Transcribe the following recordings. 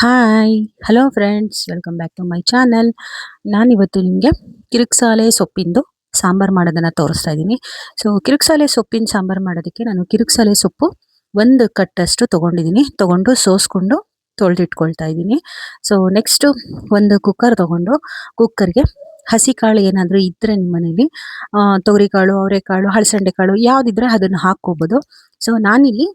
Hi hello friends, welcome back to my channel. ನಾನಿವತ್ತು ನಿಮಗೆ ಕಿರಿಕ್ಸಾಲೆ ಸೊಪ್ಪಿಂದು ಸಾಂಬಾರು ಮಾಡೋದನ್ನು ತೋರಿಸ್ತಾ ಇದ್ದೀನಿ. ಸೊ ಕಿರಿಕ್ಸಾಲೆ ಸೊಪ್ಪಿನ ಸಾಂಬಾರು ಮಾಡೋದಕ್ಕೆ ನಾನು ಕಿರಿಕ್ಸಾಲೆ ಸೊಪ್ಪು ಒಂದು ಕಟ್ಟಷ್ಟು ತೊಗೊಂಡು ಸೋಸ್ಕೊಂಡು ತೊಳೆದಿಟ್ಕೊಳ್ತಾ ಇದ್ದೀನಿ. ಸೊ ನೆಕ್ಸ್ಟು ಒಂದು ಕುಕ್ಕರ್ ತೊಗೊಂಡು ಕುಕ್ಕರ್ಗೆ ಹಸಿ ಕಾಳು ಏನಾದರೂ ಇದ್ದರೆ ನಿಮ್ಮ ಮನೇಲಿ ತೊಗರಿಕಾಳು, ಅವರೆಕಾಳು, ಹಲಸಂಡೆ ಕಾಳು ಯಾವುದಿದ್ರೆ ಅದನ್ನು ಹಾಕ್ಕೋಬೋದು. ಸೊ ನಾನಿಲ್ಲಿ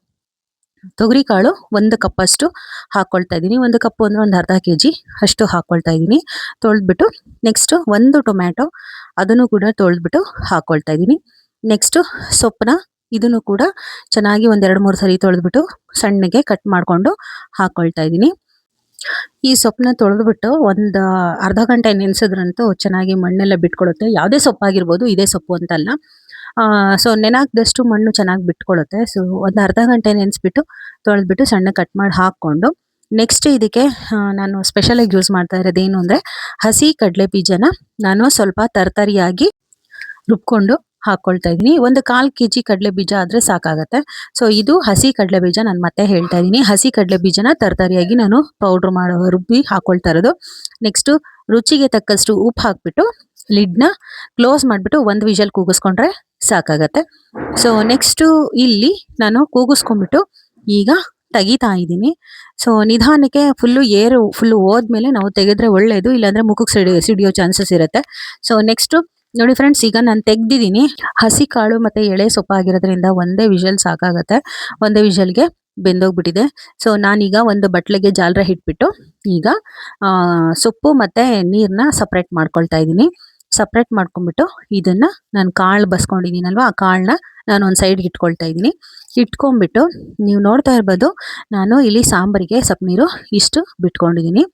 ತೊಗರಿ ಕಾಳು ಒಂದು ಕಪ್ಪಷ್ಟು ಹಾಕ್ಕೊಳ್ತಾ ಇದ್ದೀನಿ. ಒಂದು ಕಪ್ಪು ಅಂದರೆ ಒಂದು ಅರ್ಧ ಕೆ ಜಿ ಅಷ್ಟು ಹಾಕ್ಕೊಳ್ತಾ ಇದ್ದೀನಿ. ತೊಳೆದ್ಬಿಟ್ಟು ನೆಕ್ಸ್ಟು ಒಂದು ಟೊಮ್ಯಾಟೊ ಅದನ್ನು ಕೂಡ ತೊಳೆದ್ಬಿಟ್ಟು ಹಾಕ್ಕೊಳ್ತಾ ಇದ್ದೀನಿ. ನೆಕ್ಸ್ಟು ಸೊಪ್ಪನ್ನ ಇದನ್ನು ಕೂಡ ಚೆನ್ನಾಗಿ ಒಂದು 2-3 ಸರಿ ತೊಳೆದ್ಬಿಟ್ಟು ಸಣ್ಣಗೆ ಕಟ್ ಮಾಡಿಕೊಂಡು ಹಾಕ್ಕೊಳ್ತಾ ಇದ್ದೀನಿ. ಈ ಸೊಪ್ಪನ್ನ ತೊಳೆದ್ಬಿಟ್ಟು ಒಂದು ಅರ್ಧ ಗಂಟೆ ನೆನೆಸಿದ್ರಂತೂ ಚೆನ್ನಾಗಿ ಮಣ್ಣೆಲ್ಲ ಬಿಟ್ಕೊಳುತ್ತೆ. ಯಾವುದೇ ಸೊಪ್ಪಾಗಿರ್ಬೋದು, ಇದೇ ಸೊಪ್ಪು ಅಂತಲ್ಲ. ಸೊ ನೆನಾಕ್ದಷ್ಟು ಮಣ್ಣು ಚೆನ್ನಾಗಿ ಬಿಟ್ಕೊಳ್ಳುತ್ತೆ. ಸೊ ಒಂದು ಅರ್ಧ ಗಂಟೆ ನೆನೆಸ್ಬಿಟ್ಟು ತೊಳೆದ್ಬಿಟ್ಟು ಸಣ್ಣ ಕಟ್ ಮಾಡಿ ಹಾಕ್ಕೊಂಡು ನೆಕ್ಸ್ಟ್ ಇದಕ್ಕೆ ನಾನು ಸ್ಪೆಷಲಾಗಿ ಯೂಸ್ ಮಾಡ್ತಾ ಇರೋದೇನು ಅಂದರೆ ಹಸಿ ಕಡಲೆ ಬೀಜನ ನಾನು ಸ್ವಲ್ಪ ತರ್ತರಿಯಾಗಿ ರುಬ್ಕೊಂಡು ಹಾಕ್ಕೊಳ್ತಾ ಇದ್ದೀನಿ. ಒಂದು 1/4 kg ಕಡಲೆ ಬೀಜ ಆದರೆ ಸಾಕಾಗತ್ತೆ. ಸೊ ಇದು ಹಸಿ ಕಡಲೆ ಬೀಜ, ನಾನು ಮತ್ತೆ ಹೇಳ್ತಾ ಇದ್ದೀನಿ, ಹಸಿ ಕಡಲೆ ಬೀಜನ ತರ್ತರಿಯಾಗಿ ನಾನು ಪೌಡ್ರ್ ರುಬ್ಬಿ ಹಾಕ್ಕೊಳ್ತಾ ಇರೋದು. ನೆಕ್ಸ್ಟು ರುಚಿಗೆ ತಕ್ಕಷ್ಟು ಉಪ್ಪು ಹಾಕ್ಬಿಟ್ಟು ಲಿಡ್ನ ಕ್ಲೋಸ್ ಮಾಡಿಬಿಟ್ಟು ಒಂದು ವಿಷಲ್ ಕೂಗಿಸ್ಕೊಂಡ್ರೆ ಸಾಕಾಗತ್ತೆ. ಸೊ ನೆಕ್ಸ್ಟು ಇಲ್ಲಿ ನಾನು ಕೂಗಿಸ್ಕೊಂಡ್ಬಿಟ್ಟು ಈಗ ತೆಗಿತಾ ಇದ್ದೀನಿ. ಸೊ ನಿಧಾನಕ್ಕೆ ಫುಲ್ಲು ಹೋದ್ಮೇಲೆ ನಾವು ತೆಗೆದ್ರೆ ಒಳ್ಳೆಯದು, ಇಲ್ಲಾಂದರೆ ಮುಖಕ್ಕೆ ಸಿಡಿಯೋ ಚಾನ್ಸಸ್ ಇರುತ್ತೆ. ಸೊ ನೆಕ್ಸ್ಟು ನೋಡಿ ಫ್ರೆಂಡ್ಸ್, ಈಗ ನಾನು ತೆಗ್ದಿದ್ದೀನಿ. ಹಸಿ ಕಾಳು ಮತ್ತು ಎಳೆ ಸೊಪ್ಪಾಗಿರೋದ್ರಿಂದ ಒಂದೇ ವಿಷಲ್ ಸಾಕಾಗತ್ತೆ. ಒಂದೇ ವಿಷಲ್ಗೆ ಬೆಂದೋಗ್ಬಿಟ್ಟಿದೆ. ಸೊ ನಾನೀಗ ಒಂದು ಬಟ್ಲಿಗೆ ಜಾಲರ ಇಟ್ಬಿಟ್ಟು ಈಗ ಸೊಪ್ಪು ಮತ್ತು ನೀರನ್ನ ಸಪ್ರೇಟ್ ಮಾಡ್ಕೊಳ್ತಾ ಇದ್ದೀನಿ. ಸಪ್ರೇಟ್ ಮಾಡ್ಕೊಂಡ್ಬಿಟ್ಟು ಇದನ್ನು ನಾನು ಕಾಳು ಬಸ್ಕೊಂಡಿದ್ದೀನಲ್ವ, ಆ ಕಾಳನ್ನ ನಾನು ಒಂದು ಸೈಡ್ಗೆ ಇಟ್ಕೊಳ್ತಾ ಇದ್ದೀನಿ. ಇಟ್ಕೊಂಡ್ಬಿಟ್ಟು ನೀವು ನೋಡ್ತಾ ಇರ್ಬೋದು, ನಾನು ಇಲ್ಲಿ ಸಾಂಬಾರಿಗೆ ಸ್ವಲ್ಪ ನೀರು ಇಷ್ಟು ಬಿಟ್ಕೊಂಡಿದ್ದೀನಿ.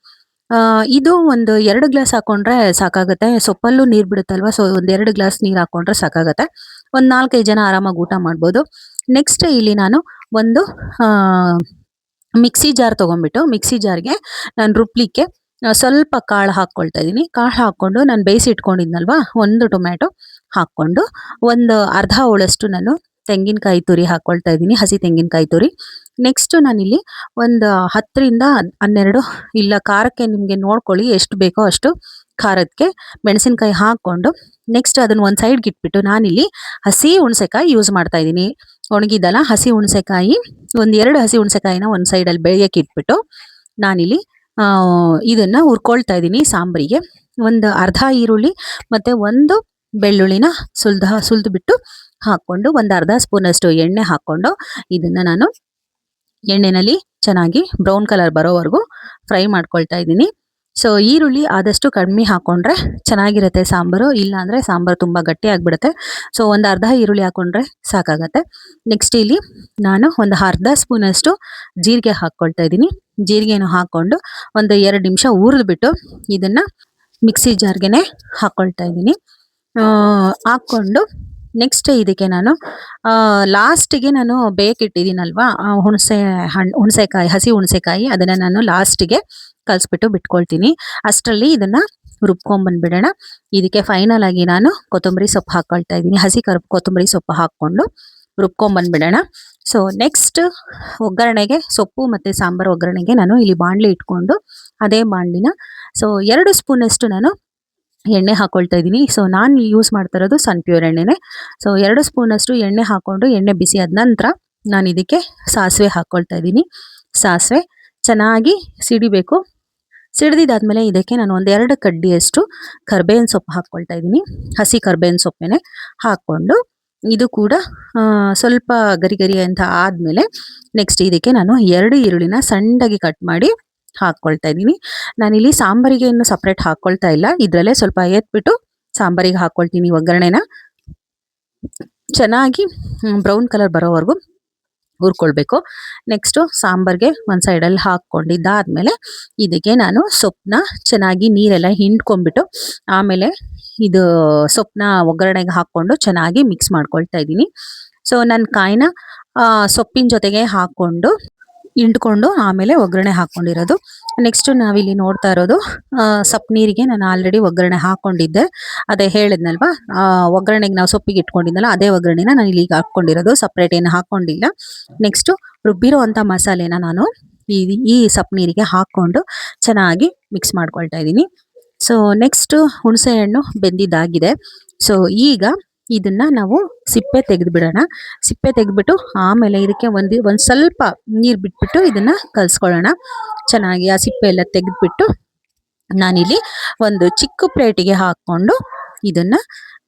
ಇದು ಒಂದು 2 ಗ್ಲಾಸ್ ಹಾಕ್ಕೊಂಡ್ರೆ ಸಾಕಾಗುತ್ತೆ. ಸೊಪ್ಪಲ್ಲೂ ನೀರು ಬಿಡುತ್ತಲ್ವ, ಸೊ ಒಂದು 2 ಗ್ಲಾಸ್ ನೀರು ಹಾಕ್ಕೊಂಡ್ರೆ ಸಾಕಾಗತ್ತೆ. ಒಂದು 4-5 ಜನ ಆರಾಮಾಗಿ ಊಟ ಮಾಡ್ಬೋದು. ನೆಕ್ಸ್ಟ್ ಇಲ್ಲಿ ನಾನು ಒಂದು ಮಿಕ್ಸಿ ಜಾರ್ ತೊಗೊಂಡ್ಬಿಟ್ಟು ಮಿಕ್ಸಿ ಜಾರ್ಗೆ ನಾನು ರುಬ್ಲಿಕ್ಕೆ ಸ್ವಲ್ಪ ಕಾಳು ಹಾಕ್ಕೊಳ್ತಾ ಇದ್ದೀನಿ. ಕಾಳು ಹಾಕ್ಕೊಂಡು ನಾನು ಬೇಯಿಸಿ ಇಟ್ಕೊಂಡಿದ್ನಲ್ವ, ಒಂದು ಟೊಮ್ಯಾಟೊ ಹಾಕ್ಕೊಂಡು ಒಂದು ಅರ್ಧ ಹೋಳಷ್ಟು ನಾನು ತೆಂಗಿನಕಾಯಿ ತುರಿ ಹಾಕ್ಕೊಳ್ತಾ ಇದ್ದೀನಿ, ಹಸಿ ತೆಂಗಿನಕಾಯಿ ತುರಿ. ನೆಕ್ಸ್ಟು ನಾನಿಲ್ಲಿ ಒಂದು 10-12, ಇಲ್ಲ ಖಾರಕ್ಕೆ ನಿಮಗೆ ನೋಡ್ಕೊಳ್ಳಿ ಎಷ್ಟು ಬೇಕೋ ಅಷ್ಟು ಖಾರಕ್ಕೆ ಮೆಣಸಿನ್ಕಾಯಿ ಹಾಕ್ಕೊಂಡು ನೆಕ್ಸ್ಟ್ ಅದನ್ನು ಒಂದು ಸೈಡ್ಗೆ ಇಟ್ಬಿಟ್ಟು ನಾನಿಲ್ಲಿ ಹಸಿ ಹುಣಸೆಕಾಯಿ ಯೂಸ್ ಮಾಡ್ತಾ ಇದ್ದೀನಿ. ಒಣಗಿದಲ್ಲ ಹಸಿ ಹುಣಸೆಕಾಯಿ, ಒಂದು 2 ಹಸಿ ಹುಣಸೆಕಾಯಿನ ಒಂದು ಸೈಡಲ್ಲಿ ಬೆಳೆಯೋಕೆ ಇಟ್ಬಿಟ್ಟು ನಾನಿಲ್ಲಿ ಇದನ್ನು ಹುರ್ಕೊಳ್ತಾ ಇದ್ದೀನಿ ಸಾಂಬಾರಿಗೆ. ಒಂದು ಅರ್ಧ ಈರುಳ್ಳಿ ಮತ್ತು ಒಂದು ಬೆಳ್ಳುಳ್ಳಿನ ಸುಲಿದು ಬಿಟ್ಟು ಹಾಕ್ಕೊಂಡು ಒಂದು ಅರ್ಧ ಸ್ಪೂನಷ್ಟು ಎಣ್ಣೆ ಹಾಕ್ಕೊಂಡು ಇದನ್ನು ನಾನು ಎಣ್ಣೆಯಲ್ಲಿ ಚೆನ್ನಾಗಿ ಬ್ರೌನ್ ಕಲರ್ ಬರೋವರೆಗೂ ಫ್ರೈ ಮಾಡ್ಕೊಳ್ತಾ ಇದ್ದೀನಿ. ಸೊ ಈರುಳ್ಳಿ ಆದಷ್ಟು ಕಡಿಮೆ ಹಾಕ್ಕೊಂಡ್ರೆ ಚೆನ್ನಾಗಿರುತ್ತೆ ಸಾಂಬಾರು, ಇಲ್ಲಾಂದರೆ ಸಾಂಬಾರು ತುಂಬ ಗಟ್ಟಿ ಆಗಿಬಿಡುತ್ತೆ. ಸೊ ಒಂದು ಅರ್ಧ ಈರುಳ್ಳಿ ಹಾಕ್ಕೊಂಡ್ರೆ ಸಾಕಾಗತ್ತೆ. ನೆಕ್ಸ್ಟ್ ಇಲ್ಲಿ ನಾನು ಒಂದು ಅರ್ಧ ಸ್ಪೂನಷ್ಟು ಜೀರಿಗೆ ಹಾಕ್ಕೊಳ್ತಾ ಇದ್ದೀನಿ. ಜೀರಿಗೆನೂ ಹಾಕ್ಕೊಂಡು ಒಂದು 2 ನಿಮಿಷ ಹುರಿದ್ಬಿಟ್ಟು ಇದನ್ನು ಮಿಕ್ಸಿ ಜಾರ್ಗೆ ಹಾಕ್ಕೊಳ್ತಾ ಇದ್ದೀನಿ. ಹಾಕ್ಕೊಂಡು ನೆಕ್ಸ್ಟ್ ಇದಕ್ಕೆ ನಾನು ಲಾಸ್ಟಿಗೆ ನಾನು ಬೇಕಿಟ್ಟಿದ್ದೀನಲ್ವ ಹುಣಸೆಕಾಯಿ, ಹಸಿ ಹುಣಸೆಕಾಯಿ, ಅದನ್ನು ನಾನು ಲಾಸ್ಟಿಗೆ ಕಲಿಸ್ಬಿಟ್ಟು ಬಿಟ್ಕೊಳ್ತೀನಿ. ಅಷ್ಟರಲ್ಲಿ ಇದನ್ನು ರುಬ್ಕೊಂಬಂದ್ಬಿಡೋಣ. ಇದಕ್ಕೆ ಫೈನಲ್ ಆಗಿ ನಾನು ಕೊತ್ತಂಬರಿ ಸೊಪ್ಪು ಹಾಕ್ಕೊಳ್ತಾ ಇದ್ದೀನಿ. ಹಸಿ ಕೊತ್ತಂಬರಿ ಸೊಪ್ಪು ಹಾಕ್ಕೊಂಡು ರುಬ್ಕೊಂಬಂದ್ಬಿಡೋಣ. ಸೊ ನೆಕ್ಸ್ಟ್ ಒಗ್ಗರಣೆಗೆ, ಸೊಪ್ಪು ಮತ್ತು ಸಾಂಬಾರು ಒಗ್ಗರಣೆಗೆ ನಾನು ಇಲ್ಲಿ ಬಾಣಲಿ ಇಟ್ಕೊಂಡು ಅದೇ ಬಾಣಲಿನ 2 ಸ್ಪೂನಷ್ಟು ನಾನು ಎಣ್ಣೆ ಹಾಕ್ಕೊಳ್ತಾ ಇದ್ದೀನಿ. ಸೊ ನಾನು ಯೂಸ್ ಮಾಡ್ತಾ ಇರೋದು ಸನ್ಪ್ಯೂರ್ ಎಣ್ಣೆನೇ. ಸೊ 2 ಸ್ಪೂನಷ್ಟು ಎಣ್ಣೆ ಹಾಕ್ಕೊಂಡು ಎಣ್ಣೆ ಬಿಸಿ ಆದ ನಂತರ ನಾನು ಇದಕ್ಕೆ ಸಾಸಿವೆ ಹಾಕ್ಕೊಳ್ತಾ ಇದ್ದೀನಿ. ಸಾಸಿವೆ ಚೆನ್ನಾಗಿ ಸಿಡಿಬೇಕು. ಸಿಡಿದಾದ್ಮೇಲೆ ಇದಕ್ಕೆ ನಾನು ಒಂದು 2 ಕಡ್ಡಿಯಷ್ಟು ಕರ್ಬೇವಿನ ಸೊಪ್ಪು ಹಾಕ್ಕೊಳ್ತಾ ಇದ್ದೀನಿ. ಹಸಿ ಕರ್ಬೇವಿನ ಸೊಪ್ಪನ್ನೇ ಹಾಕ್ಕೊಂಡು ಇದು ಕೂಡ ಸ್ವಲ್ಪ ಗರಿ ಗರಿ ಅಂತ ಆದಮೇಲೆ ನೆಕ್ಸ್ಟ್ ಇದಕ್ಕೆ ನಾನು 2 ಈರುಳ್ಳಿನ ಸಣ್ಣದಾಗಿ ಕಟ್ ಮಾಡಿ ಹಾಕ್ಕೊಳ್ತಾ ಇದ್ದೀನಿ. ನಾನಿಲ್ಲಿ ಸಾಂಬಾರಿಗೆ ಇನ್ನು ಸಪ್ರೇಟ್ ಹಾಕ್ಕೊಳ್ತಾ ಇಲ್ಲ, ಇದರಲ್ಲೇ ಸ್ವಲ್ಪ ಎತ್ಬಿಟ್ಟು ಸಾಂಬಾರಿಗೆ ಹಾಕ್ಕೊಳ್ತೀನಿ. ಒಗ್ಗರಣೆನ ಚೆನ್ನಾಗಿ ಬ್ರೌನ್ ಕಲರ್ ಬರೋವರೆಗೂ ಹುರ್ಕೊಳ್ಬೇಕು. ನೆಕ್ಸ್ಟು ಸಾಂಬಾರಿಗೆ ಒಂದು ಸೈಡಲ್ಲಿ ಹಾಕ್ಕೊಂಡಿದ್ದಾದಮೇಲೆ ಇದಕ್ಕೆ ನಾನು ಸೊಪ್ಪನ್ನ ಚೆನ್ನಾಗಿ ನೀರೆಲ್ಲ ಹಿಂಡ್ಕೊಂಡ್ಬಿಟ್ಟು ಆಮೇಲೆ ಇದು ಸೊಪ್ಪನ್ನ ಒಗ್ಗರಣೆಗೆ ಹಾಕ್ಕೊಂಡು ಚೆನ್ನಾಗಿ ಮಿಕ್ಸ್ ಮಾಡ್ಕೊಳ್ತಾ ಇದ್ದೀನಿ. ಸೊ ನಾನು ಕಾಯಿನ ಸೊಪ್ಪಿನ ಜೊತೆಗೆ ಹಾಕ್ಕೊಂಡು ಹಿಂಡ್ಕೊಂಡು ಆಮೇಲೆ ಒಗ್ಗರಣೆ ಹಾಕ್ಕೊಂಡಿರೋದು. ನೆಕ್ಸ್ಟು ನಾವಿಲ್ಲಿ ನೋಡ್ತಾ ಇರೋದು ಸೊಪ್ಪು ನೀರಿಗೆ ನಾನು ಆಲ್ರೆಡಿ ಒಗ್ಗರಣೆ ಹಾಕ್ಕೊಂಡಿದ್ದೆ, ಅದೇ ಹೇಳಿದ್ನಲ್ವ, ಒಗ್ಗರಣೆಗೆ ನಾವು ಸೊಪ್ಪಿಗೆ ಇಟ್ಕೊಂಡಿದ್ದಲ್ಲ ಅದೇ ಒಗ್ಗರಣೆನ ನಾನು ಇಲ್ಲಿಗೆ ಹಾಕ್ಕೊಂಡಿರೋದು, ಸಪ್ರೇಟ್ ಏನು ಹಾಕ್ಕೊಂಡಿಲ್ಲ. ನೆಕ್ಸ್ಟು ರುಬ್ಬಿರೋ ಅಂಥ ಮಸಾಲೆನ ನಾನು ಈ ಈ ಸೊಪ್ಪು ನೀರಿಗೆ ಹಾಕ್ಕೊಂಡು ಚೆನ್ನಾಗಿ ಮಿಕ್ಸ್ ಮಾಡ್ಕೊಳ್ತಾ ಇದ್ದೀನಿ. ಸೊ ನೆಕ್ಸ್ಟು ಹುಣಸೆಹಣ್ಣು ಬೆಂದಿದ್ದಾಗಿದೆ. ಸೊ ಈಗ ಇದನ್ನ ನಾವು ಸಿಪ್ಪೆ ತೆಗೆದ್ಬಿಡೋಣ. ಸಿಪ್ಪೆ ತೆಗೆದ್ಬಿಟ್ಟು ಆಮೇಲೆ ಇದಕ್ಕೆ ಒಂದು ಸ್ವಲ್ಪ ನೀರು ಬಿಟ್ಬಿಟ್ಟು ಇದನ್ನ ಕಲಿಸ್ಕೊಳ್ಳೋಣ. ಚೆನ್ನಾಗಿ ಆ ಸಿಪ್ಪೆ ಎಲ್ಲ ತೆಗೆದ್ಬಿಟ್ಟು ನಾನಿಲ್ಲಿ ಒಂದು ಚಿಕ್ಕ ಪ್ಲೇಟಿಗೆ ಹಾಕ್ಕೊಂಡು ಇದನ್ನ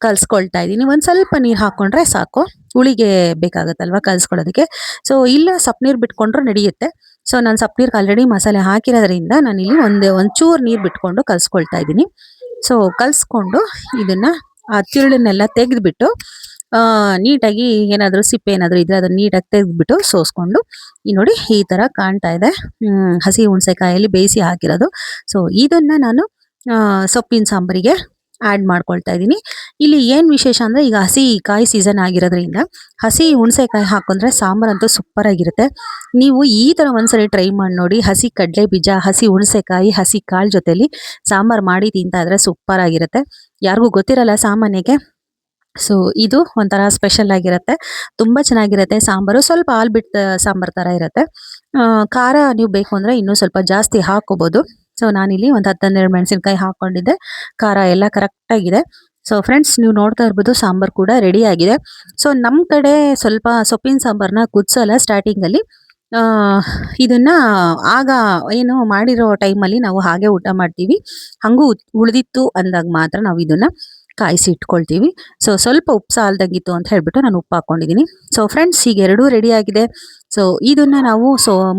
ಕಲ್ಸ್ಕೊಳ್ತಾ ಇದ್ದೀನಿ. ಒಂದು ಸ್ವಲ್ಪ ನೀರು ಹಾಕ್ಕೊಂಡ್ರೆ ಸಾಕು, ಹುಳಿಗೆ ಬೇಕಾಗತ್ತಲ್ವ ಕಲ್ಸ್ಕೊಳ್ಳೋದಕ್ಕೆ. ಸೊ ಇಲ್ಲ ಸೊಪ್ಪು ನೀರು ಬಿಟ್ಕೊಂಡ್ರೂ ನಡೆಯುತ್ತೆ. ಸೊ ನಾನು ಸೊಪ್ಪು ನೀರಿಗೆ ಆಲ್ರೆಡಿ ಮಸಾಲೆ ಹಾಕಿರೋದ್ರಿಂದ ನಾನಿಲ್ಲಿ ಒಂಚೂರು ನೀರು ಬಿಟ್ಕೊಂಡು ಕಲ್ಸ್ಕೊಳ್ತಾ ಇದ್ದೀನಿ. ಸೊ ಕಲ್ಸ್ಕೊಂಡು ಇದನ್ನ ಆ ತಿರುಳನ್ನೆಲ್ಲ ತೆಗೆದ್ಬಿಟ್ಟು ನೀಟಾಗಿ ಏನಾದರೂ ಸಿಪ್ಪೆ ಏನಾದರೂ ಇದ್ರೆ ಅದನ್ನ ನೀಟಾಗಿ ತೆಗೆದ್ಬಿಟ್ಟು ಸೋಸ್ಕೊಂಡು ನೋಡಿ ಈ ಥರ ಕಾಣ್ತಾ ಇದೆ. ಹಸಿ ಹುಣಸೆಕಾಯಲ್ಲಿ ಬೇಯಿಸಿ ಹಾಕಿರೋದು. ಸೊ ಇದನ್ನ ನಾನು ಸೊಪ್ಪಿನ ಸಾಂಬಾರಿಗೆ ಆ್ಯಡ್ ಮಾಡ್ಕೊಳ್ತಾ ಇದ್ದೀನಿ. ಇಲ್ಲಿ ಏನು ವಿಶೇಷ ಅಂದರೆ ಈಗ ಹಸಿ ಕಾಯಿ ಸೀಸನ್ ಆಗಿರೋದ್ರಿಂದ ಹಸಿ ಹುಣಸೆಕಾಯಿ ಹಾಕೊಂಡ್ರೆ ಸಾಂಬಾರಂತೂ ಸೂಪರ್ ಆಗಿರುತ್ತೆ. ನೀವು ಈ ಥರ ಒಂದ್ಸರಿ ಟ್ರೈ ಮಾಡಿ ನೋಡಿ. ಹಸಿ ಕಡಲೆ ಬೀಜ, ಹಸಿ ಹುಣಸೆಕಾಯಿ, ಹಸಿ ಕಾಳು ಜೊತೆಲಿ ಸಾಂಬಾರು ಮಾಡಿ ತಿಂತಾ ಇದ್ರೆ ಸೂಪರ್ ಆಗಿರುತ್ತೆ. ಯಾರಿಗೂ ಗೊತ್ತಿರಲ್ಲ ಸಾಮಾನ್ಯಕ್ಕೆ. ಸೊ ಇದು ಒಂಥರ ಸ್ಪೆಷಲ್ ಆಗಿರುತ್ತೆ, ತುಂಬ ಚೆನ್ನಾಗಿರುತ್ತೆ ಸಾಂಬಾರು. ಸ್ವಲ್ಪ ಹಾಲು ಬಿಟ್ಟ ಸಾಂಬಾರು ಥರ ಇರುತ್ತೆ. ಖಾರ ನೀವು ಬೇಕು ಅಂದರೆ ಇನ್ನೂ ಸ್ವಲ್ಪ ಜಾಸ್ತಿ ಹಾಕೋಬೋದು. ಸೊ ನಾನಿಲ್ಲಿ ಒಂದು 10-12 ಮೆಣಸಿನ್ಕಾಯಿ ಹಾಕ್ಕೊಂಡಿದ್ದೆ. ಖಾರ ಎಲ್ಲ ಕರೆಕ್ಟಾಗಿದೆ. ಸೊ ಫ್ರೆಂಡ್ಸ್, ನೀವು ನೋಡ್ತಾ ಇರ್ಬೋದು ಸಾಂಬಾರು ಕೂಡ ರೆಡಿ ಆಗಿದೆ. ಸೊ ನಮ್ಮ ಕಡೆ ಸ್ವಲ್ಪ ಸೊಪ್ಪಿನ ಸಾಂಬಾರನ್ನ ಕುದಿಸಲ್ಲ ಸ್ಟಾರ್ಟಿಂಗಲ್ಲಿ. ಇದನ್ನ ಆಗ ಏನು ಮಾಡಿರೋ ಟೈಮಲ್ಲಿ ನಾವು ಹಾಗೆ ಊಟ ಮಾಡ್ತೀವಿ. ಹಂಗೂ ಉಳಿದಿತ್ತು ಅಂದಾಗ ಮಾತ್ರ ನಾವು ಇದನ್ನ ಕಾಯಿಸಿ ಇಟ್ಕೊಳ್ತೀವಿ. ಸೊ ಸ್ವಲ್ಪ ಉಪ್ಪು ಸಾಲ್ದಂಗಿತ್ತು ಅಂತ ಹೇಳ್ಬಿಟ್ಟು ನಾನು ಉಪ್ಪು ಹಾಕೊಂಡಿದ್ದೀನಿ. ಸೊ ಫ್ರೆಂಡ್ಸ್, ಈಗ ಎರಡೂ ರೆಡಿ ಆಗಿದೆ. ಸೊ ಇದನ್ನ ನಾವು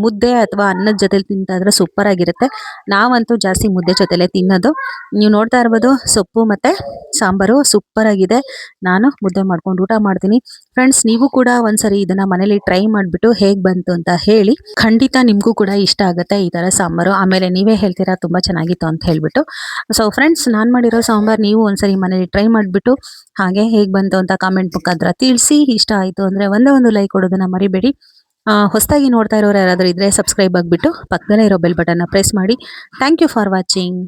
ಮುದ್ದೆ ಅಥವಾ ಅನ್ನದ ಜೊತೆಲಿ ತಿಂತಾ ಇದ್ರೆ ಸೂಪರ್ ಆಗಿರುತ್ತೆ. ನಾವಂತೂ ಜಾಸ್ತಿ ಮುದ್ದೆ ಜೊತೆಲೆ ತಿನ್ನೋದು. ನೀವು ನೋಡ್ತಾ ಇರ್ಬೋದು ಸೊಪ್ಪು ಮತ್ತೆ ಸಾಂಬಾರು ಸೂಪರ್ ಆಗಿದೆ. ನಾನು ಮುದ್ದೆ ಮಾಡ್ಕೊಂಡು ಊಟ ಮಾಡ್ತೀನಿ. ಫ್ರೆಂಡ್ಸ್, ನೀವು ಕೂಡ ಒಂದ್ಸರಿ ಇದನ್ನ ಮನೇಲಿ ಟ್ರೈ ಮಾಡಿಬಿಟ್ಟು ಹೇಗೆ ಬಂತು ಅಂತ ಹೇಳಿ. ಖಂಡಿತ ನಿಮಗೂ ಕೂಡ ಇಷ್ಟ ಆಗುತ್ತೆ ಈ ಥರ ಸಾಂಬಾರು. ಆಮೇಲೆ ನೀವೇ ಹೇಳ್ತೀರಾ ತುಂಬ ಚೆನ್ನಾಗಿತ್ತು ಅಂತ ಹೇಳ್ಬಿಟ್ಟು. ಸೊ ಫ್ರೆಂಡ್ಸ್, ನಾನು ಮಾಡಿರೋ ಸಾಂಬಾರು ನೀವು ಒಂದ್ಸರಿ ಮನೇಲಿ ಟ್ರೈ ಮಾಡಿಬಿಟ್ಟು ಹಾಗೆ ಹೇಗೆ ಬಂತು ಅಂತ ಕಾಮೆಂಟ್ ಮುಖಾಂತರ ತಿಳಿಸಿ. ಇಷ್ಟ ಆಯಿತು ಅಂದರೆ ಒಂದು ಲೈಕ್ ಕೊಡೋದನ್ನ ಮರಿಬೇಡಿ. ಹೊಸದಾಗಿ ನೋಡ್ತಾ ಇರೋರು ಯಾರಾದರೂ ಇದ್ದರೆ ಸಬ್ಸ್ಕ್ರೈಬ್ ಆಗಿಬಿಟ್ಟು ಪಕ್ಕದಲ್ಲೇ ಇರೋ ಬೆಲ್ ಬಟನ್ನ ಪ್ರೆಸ್ ಮಾಡಿ. Thank you for watching.